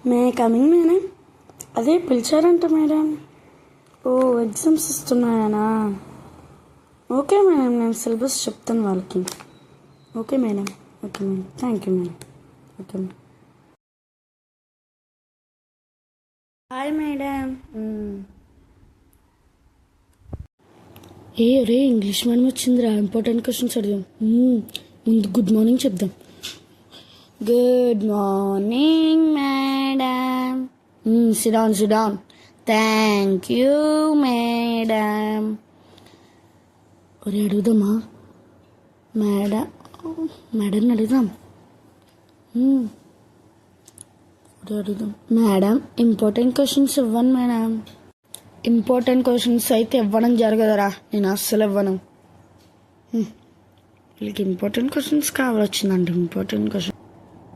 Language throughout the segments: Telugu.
మే కమింగ్ మేడం. అదే పిలిచారంట మేడం. ఓ ఎగ్జామ్స్ ఇస్తున్నాయనా? ఓకే మేడం, నేను సిలబస్ చెప్తాను వాళ్ళకి. Okay madam. Okay madam, thank you madam. Okay madam. Hi madam. రే ఇంగ్లీష్ మేడం వచ్చిందిరా, ఇంపార్టెంట్ క్వశ్చన్స్ అడిగాం. ముందు గుడ్ మార్నింగ్ చెప్దాం. Good morning madam. Sit down. Thank you madam. ఒరే అడుగుదామా? మేడం అడుగుదాం. అడుగుదాం. మేడం ఇంపార్టెంట్ క్వశ్చన్స్ ఇవ్వను మేడం. ఇంపార్టెంట్ క్వశ్చన్స్ అయితే ఇవ్వడం జరగదురా, నేను అస్సలు ఇవ్వను. వీళ్ళకి ఇంపార్టెంట్ క్వశ్చన్స్ కావాలొచ్చిందండి. Important question.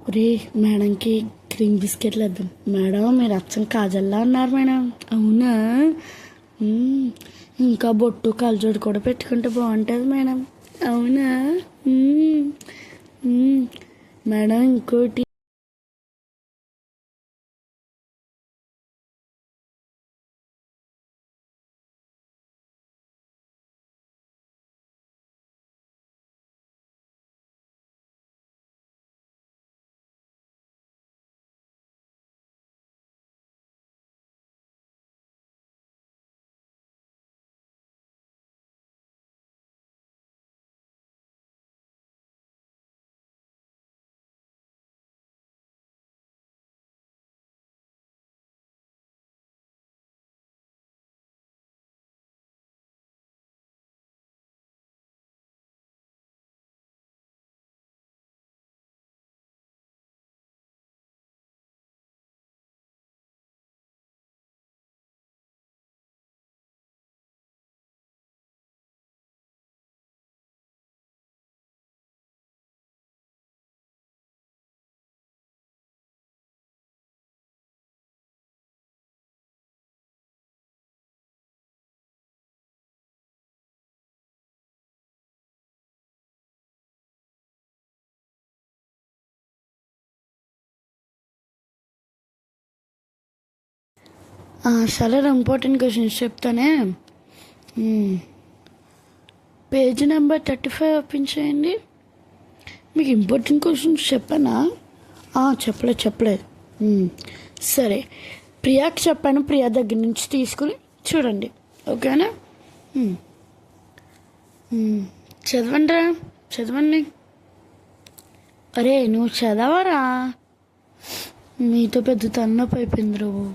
ఒరే మేడంకి క్రీమ్ బిస్కెట్లు వేద్దాం. మేడం మీరు అచ్చం కాజల్లా ఉన్నారు మేడం. అవునా? ఇంకా బొట్టు కలజోడు కూడా పెట్టుకుంటే బాగుంటుంది మేడం. అవునా? మేడం ఇంకోటి. చాలా ఇంపార్టెంట్ క్వశ్చన్స్ చెప్తానే. పేజ్ నెంబర్ 35 ఓపెన్ చేయండి. మీకు ఇంపార్టెంట్ క్వశ్చన్స్ చెప్పానా? చెప్పలేదు. సరే, ప్రియాకి చెప్పాను. ప్రియా దగ్గర నుంచి తీసుకుని చూడండి, ఓకేనా? చదవండి. అరే నువ్వు చదవరా, మీతో పెద్ద తన్నొప్పి అయిపోయింది రావు.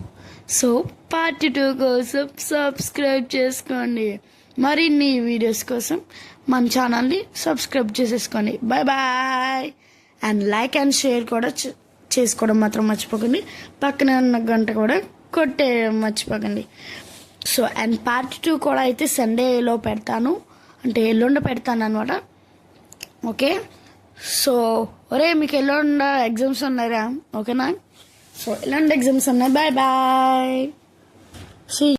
సో పార్ట్ 2 కోసం సబ్స్క్రైబ్ చేసుకోండి. మరిన్ని వీడియోస్ కోసం మన ఛానల్ని సబ్స్క్రైబ్ చేసేసుకోండి. Bye. And like and share కూడా చేసుకోవడం మాత్రం మర్చిపోకండి. పక్కనే ఉన్న గంట కూడా కొట్టేయడం మర్చిపోకండి. సో అండ్ పార్ట్ 2 కూడా అయితే సండేలో పెడతాను, అంటే ఎల్లుండ పెడతాను అనమాట. ఓకే. సో ఒరే మీకు ఎల్లుండ ఎగ్జామ్స్ ఉన్నారా? ఓకేనా? సో ఎలాంటి ఎగ్జామ్స్ ఉన్నాయి? బాయ్.